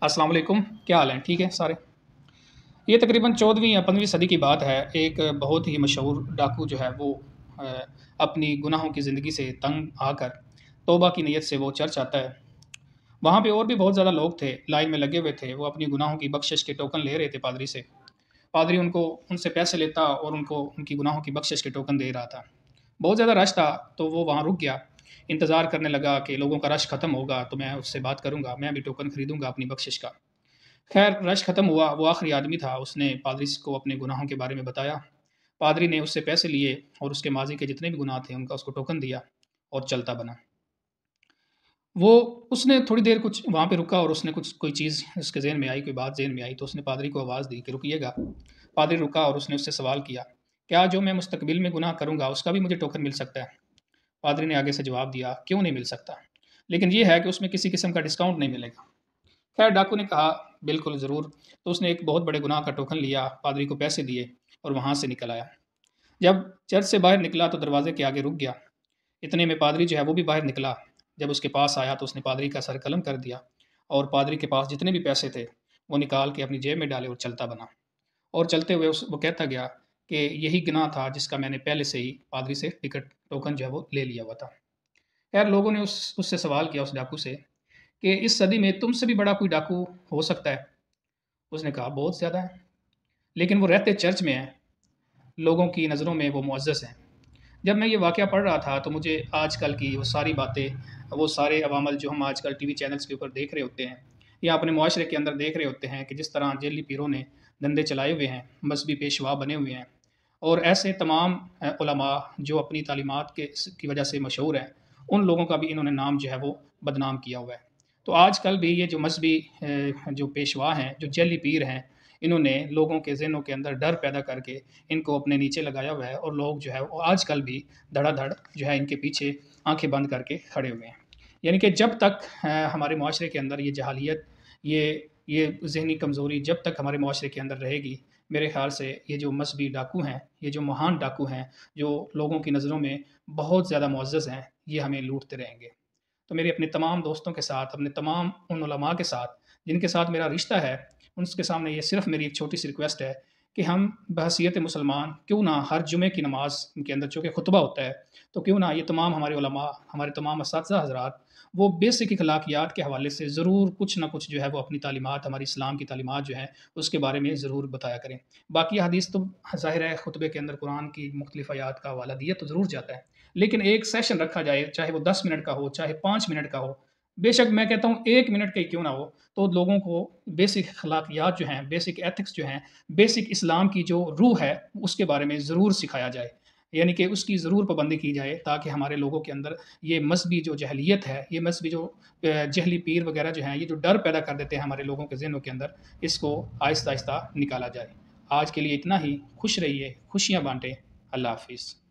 अस्सलाम वालेकुम। क्या हाल है? ठीक है सारे। ये तकरीबन 14वीं या 15वीं सदी की बात है। एक बहुत ही मशहूर डाकू जो है वो अ, अपनी गुनाहों की ज़िंदगी से तंग आकर तौबा की नीयत से वो चर्च आता है। वहाँ पे और भी बहुत ज़्यादा लोग थे, लाइन में लगे हुए थे। वो अपनी गुनाहों की बख्शिश के टोकन ले रहे थे पादरी से। पादरी उनको उनसे पैसे लेता और उनको उनकी गुनाहों की बख्शिश के टोकन दे रहा था। बहुत ज़्यादा रश था, तो वो वहाँ रुक गया। इंतज़ार करने लगा कि लोगों का रश ख़त्म होगा तो मैं उससे बात करूँगा, मैं भी टोकन खरीदूँगा अपनी बख्शिश का। खैर रश ख़त्म हुआ, वो आखिरी आदमी था, उसने पादरी को अपने गुनाहों के बारे में बताया। पादरी ने उससे पैसे लिए और उसके माज़ी के जितने भी गुनाह थे, उनका उसको टोकन दिया और चलता बना। वो उसने थोड़ी देर कुछ वहाँ पे रुका और उसने कुछ कोई चीज़ उसके ज़हन में आई, कोई बात ज़हन में आई, तो उसने पादरी को आवाज़ दी कि रुकिएगा। पादरी रुका और उसने उससे सवाल किया, "क्या जो मैं मुस्तकबिल में गुनाह करूँगा, उसका भी मुझे टोकन मिल सकता है?" पादरी ने आगे से जवाब दिया, "क्यों नहीं मिल सकता? लेकिन ये है कि उसमें किसी किस्म का डिस्काउंट नहीं मिलेगा।" खैर डाकू ने कहा, "बिल्कुल, ज़रूर।" तो उसने एक बहुत बड़े गुनाह का टोकन लिया, पादरी को पैसे दिए और वहाँ से निकल आया। जब चर्च से बाहर निकला तो दरवाज़े के आगे रुक गया। इतने में पादरी जो है वो भी बाहर निकला। जब उसके पास आया तो उसने पादरी का सर कलम कर दिया और पादरी के पास जितने भी पैसे थे, वो निकाल के अपनी जेब में डाले और चलता बना। और चलते हुए वो कहता गया कि यही गुनाह था जिसका मैंने पहले से ही पादरी से टिकट टोकन जो है वो ले लिया हुआ था। खैर लोगों ने उससे सवाल किया उस डाकू से कि इस सदी में तुमसे भी बड़ा कोई डाकू हो सकता है? उसने कहा, बहुत ज़्यादा है, लेकिन वो रहते चर्च में हैं, लोगों की नज़रों में वो मुअज़्ज़ज़ हैं। जब मैं ये वाक़या पढ़ रहा था तो मुझे आजकल की वो सारी बातें, वो सारे अवामल जो हम आजकल टीवी चैनल्स के ऊपर देख रहे होते हैं या अपने मुआशरे के अंदर देख रहे होते हैं कि जिस तरह जेली पीरों ने धंधे चलाए हुए हैं, मज़हबी पेशवा बने हुए हैं और ऐसे तमाम उलमा जो अपनी तालीमात की वजह से मशहूर हैं, उन लोगों का भी इन्होंने नाम जो है वो बदनाम किया हुआ है। तो आजकल भी ये जो मज़हबी जो पेशवा हैं, जो जेली पीर हैं, इन्होंने लोगों के ज़हनों के अंदर डर पैदा करके इनको अपने नीचे लगाया हुआ है और लोग जो है वो आजकल भी धड़ाधड़ जो है इनके पीछे आंखें बंद करके खड़े हुए हैं। यानी कि जब तक हमारे मुआशरे के अंदर ये जहालियत, ये ज़हनी कमज़ोरी जब तक हमारे मुआशरे के अंदर रहेगी, मेरे ख़्याल से ये जो मज़हबी डाकू हैं, ये जो महान डाकू हैं, जो लोगों की नज़रों में बहुत ज़्यादा मुअज़्ज़ज़ हैं, ये हमें लूटते रहेंगे। तो मेरे अपने तमाम दोस्तों के साथ, अपने तमाम उन उलमा के साथ, जिनके साथ मेरा रिश्ता है, उनके सामने ये सिर्फ़ मेरी एक छोटी-सी रिक्वेस्ट है कि हम बहैसियत मुसलमान क्यों ना हर जुमे की नमाज़ के अंदर चूँकि खुतबा होता है, तो क्यों ना ये तमाम हमारे उलमा, हमारे तमाम असातिज़ा हज़रात, वो बेसिक अखलाकियात के हवाले से ज़रूर कुछ ना कुछ जो है वो अपनी तालीमात, हमारी इस्लाम की तालीमात जो हैं, उसके बारे में ज़रूर बताया करें। बाकी हदीस तो ज़ाहिर है खुतबे के अंदर कुरान की मुख्तलिफ़ आयात का हवाला दिया तो ज़रूर जाता है। लेकिन एक सेशन रखा जाए, चाहे वो 10 मिनट का हो, चाहे 5 मिनट का हो, बेशक मैं कहता हूँ 1 मिनट का ही क्यों ना हो, तो लोगों को बेसिक अखलाकियात जो हैं, बेसिक एथिक्स जो हैं, बेसिक इस्लाम की जो रूह है, उसके बारे में ज़रूर सिखाया जाए। यानी कि उसकी ज़रूर पाबंदी की जाए ताकि हमारे लोगों के अंदर ये मज़हबी जो जहलियत है, ये मज़हबी जो जहली पीर वगैरह जो हैं, ये जो डर पैदा कर देते हैं हमारे लोगों के ज़हनों के अंदर, इसको आहिस्ता-आहिस्ता निकाला जाए। आज के लिए इतना ही। खुश रहिए, खुशियाँ बाँटें। अल्लाह हाफ़िज़।